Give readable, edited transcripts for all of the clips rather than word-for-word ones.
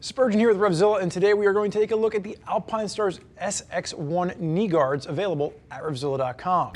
Spurgeon here with RevZilla, and today we are going to take a look at the Alpinestars SX1 Knee Guards available at RevZilla.com.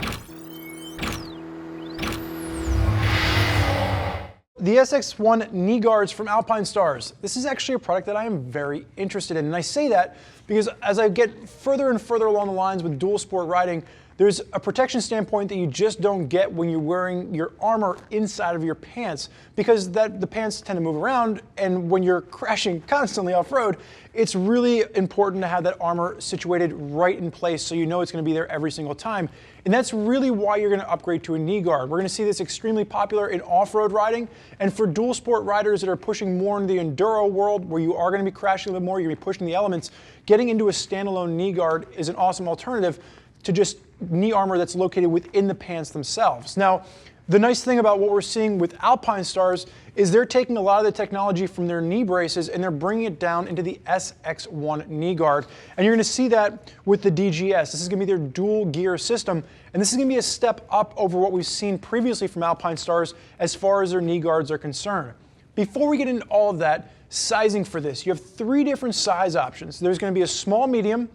The SX1 Knee Guards from Alpinestars. This is actually a product that I am very interested in, and I say that because as I get further and further along the lines with dual sport riding, there's a protection standpoint that you just don't get when you're wearing your armor inside of your pants, because the pants tend to move around, and when you're crashing constantly off-road, it's really important to have that armor situated right in place so you know it's going to be there every single time. And that's really why you're going to upgrade to a knee guard. We're going to see this extremely popular in off-road riding, and for dual sport riders that are pushing more into the enduro world where you are going to be crashing a little more, you're going to be pushing the elements, getting into a standalone knee guard is an awesome alternative to just knee armor that's located within the pants themselves. Now, the nice thing about what we're seeing with Alpinestars is they're taking a lot of the technology from their knee braces and they're bringing it down into the SX1 Knee Guard. And you're going to see that with the DGS. This is going to be their dual gear system, and this is going to be a step up over what we've seen previously from Alpinestars as far as their knee guards are concerned. Before we get into all of that, sizing for this, you have three different size options. There's going to be a small medium,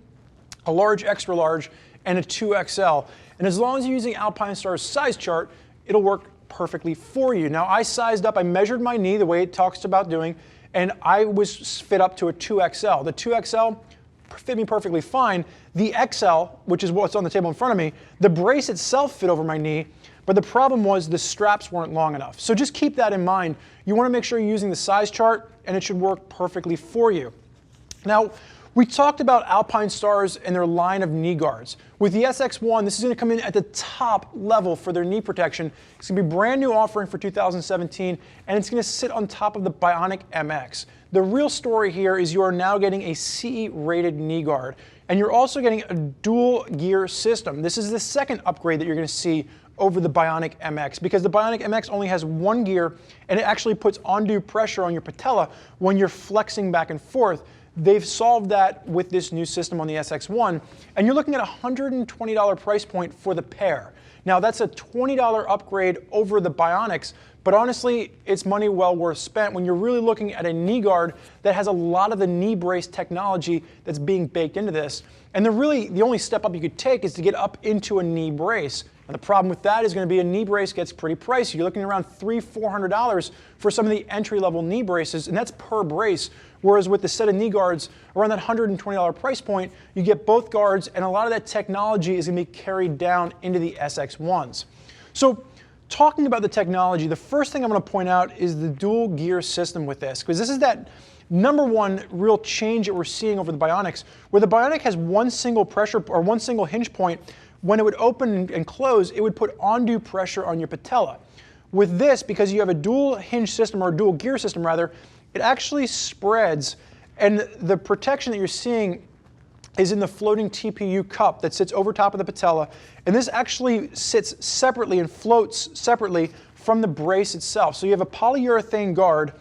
a large extra large, and a 2XL. And as long as you're using Alpinestars size chart, it'll work perfectly for you. Now, I sized up, I measured my knee the way it talks about doing, and I was fit up to a 2XL. The 2XL fit me perfectly fine. The XL, which is what's on the table in front of me, the brace itself fit over my knee, but the problem was the straps weren't long enough. So just keep that in mind. You want to make sure you're using the size chart, and it should work perfectly for you. Now, we talked about Alpinestars and their line of knee guards. With the SX1, this is going to come in at the top level for their knee protection. It's going to be a brand new offering for 2017, and it's going to sit on top of the Bionic MX. The real story here is you are now getting a CE-rated knee guard, and you're also getting a dual gear system. This is the second upgrade that you're going to see over the Bionic MX, because the Bionic MX only has one gear, and it actually puts undue pressure on your patella when you're flexing back and forth. They've solved that with this new system on the SX1, and you're looking at a $120 price point for the pair. Now, that's a $20 upgrade over the Bionics, but honestly, it's money well worth spent when you're really looking at a knee guard that has a lot of the knee brace technology that's being baked into this. And the only step up you could take is to get up into a knee brace. And the problem with that is going to be a knee brace gets pretty pricey. You're looking around $300–400 for some of the entry-level knee braces, and that's per brace. Whereas with the set of knee guards, around that $120 price point, you get both guards, and a lot of that technology is going to be carried down into the SX1s. So, talking about the technology, the first thing I'm going to point out is the dual gear system with this, because this is that number one real change that we're seeing over the Bionics, where the Bionic has one single pressure or one single hinge point. When it would open and close, it would put undue pressure on your patella. With this, because you have a dual hinge system, or a dual gear system rather, it actually spreads, and the protection that you're seeing is in the floating TPU cup that sits over top of the patella, and this actually sits separately and floats separately from the brace itself. So you have a polyurethane guard,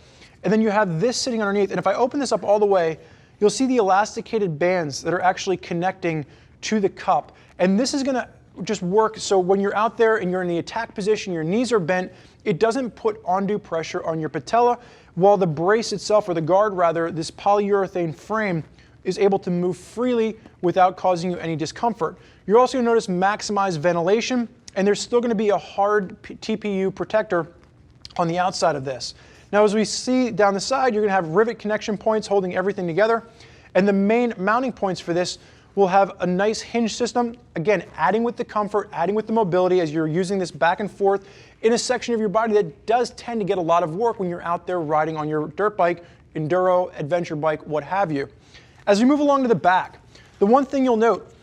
and then you have this sitting underneath, and if I open this up all the way, you'll see the elasticated bands that are actually connecting to the cup. And this is going to just work so when you're out there and you're in the attack position, your knees are bent, it doesn't put undue pressure on your patella, while the brace itself, or the guard rather, this polyurethane frame, is able to move freely without causing you any discomfort. You're also going to notice maximized ventilation, and there's still going to be a hard TPU protector on the outside of this. Now, as we see down the side, you're going to have rivet connection points holding everything together, and the main mounting points for this will have a nice hinge system, again, adding with the comfort, adding with the mobility as you're using this back and forth in a section of your body that does tend to get a lot of work when you're out there riding on your dirt bike, enduro, adventure bike, what have you. As we move along to the back, the one thing you'll note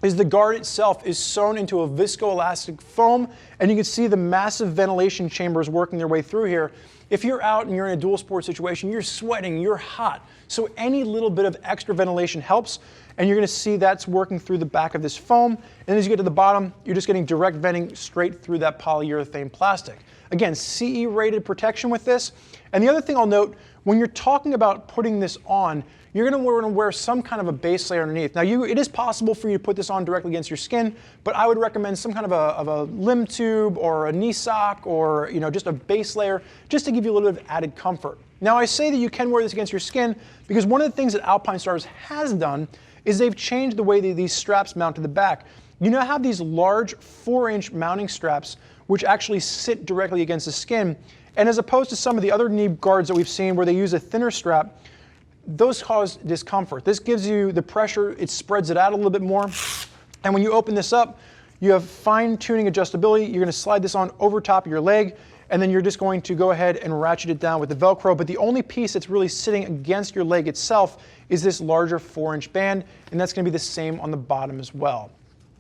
is the guard itself is sewn into a viscoelastic foam, and you can see the massive ventilation chambers working their way through here. If you're out and you're in a dual sport situation, you're sweating, you're hot, so any little bit of extra ventilation helps, and you're going to see that's working through the back of this foam, and as you get to the bottom, you're just getting direct venting straight through that polyurethane plastic. Again, CE-rated protection with this. And the other thing I'll note, when you're talking about putting this on, you're going to want to wear some kind of a base layer underneath. Now, it is possible for you to put this on directly against your skin, but I would recommend some kind of a limb tube or a knee sock, or just a base layer, just to give you a little bit of added comfort. Now I say that you can wear this against your skin because one of the things that Alpinestars has done is they've changed the way that these straps mount to the back. You now have these large 4-inch mounting straps which actually sit directly against the skin, and as opposed to some of the other knee guards that we've seen where they use a thinner strap, those cause discomfort. This gives you the pressure, it spreads it out a little bit more, and when you open this up, you have fine-tuning adjustability. You're going to slide this on over top of your leg, and then you're just going to go ahead and ratchet it down with the Velcro, but the only piece that's really sitting against your leg itself is this larger 4-inch band, and that's going to be the same on the bottom as well.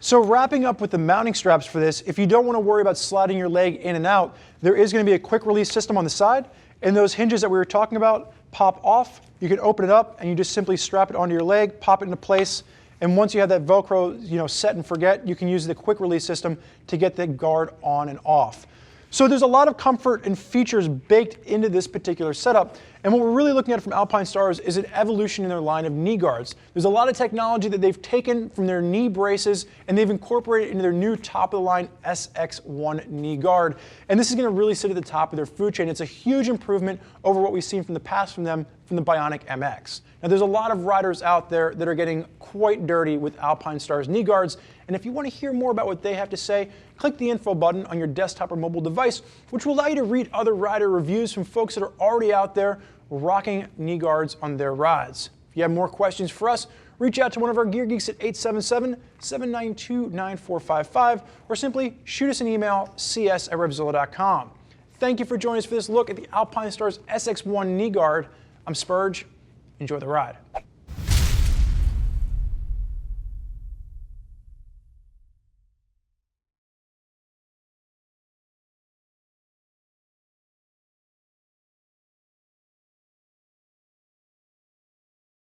So wrapping up with the mounting straps for this, if you don't want to worry about sliding your leg in and out, there is going to be a quick release system on the side, and those hinges that we were talking about pop off. You can open it up and you just simply strap it onto your leg, pop it into place, and once you have that Velcro set and forget, you can use the quick release system to get the guard on and off. So there's a lot of comfort and features baked into this particular setup, and what we're really looking at from Alpinestars is an evolution in their line of knee guards. There's a lot of technology that they've taken from their knee braces and they've incorporated into their new top-of-the-line SX1 Knee Guard, and this is going to really sit at the top of their food chain. It's a huge improvement over what we've seen from the past from them from the Bionic MX. Now there's a lot of riders out there that are getting quite dirty with Alpinestars knee guards, and if you want to hear more about what they have to say, click the info button on your desktop or mobile device, which will allow you to read other rider reviews from folks that are already out there rocking knee guards on their rides. If you have more questions for us, reach out to one of our gear geeks at 877-792-9455 or simply shoot us an email, cs@RevZilla.com. Thank you for joining us for this look at the Alpinestars SX1 Knee Guard. I'm Spurge. Enjoy the ride.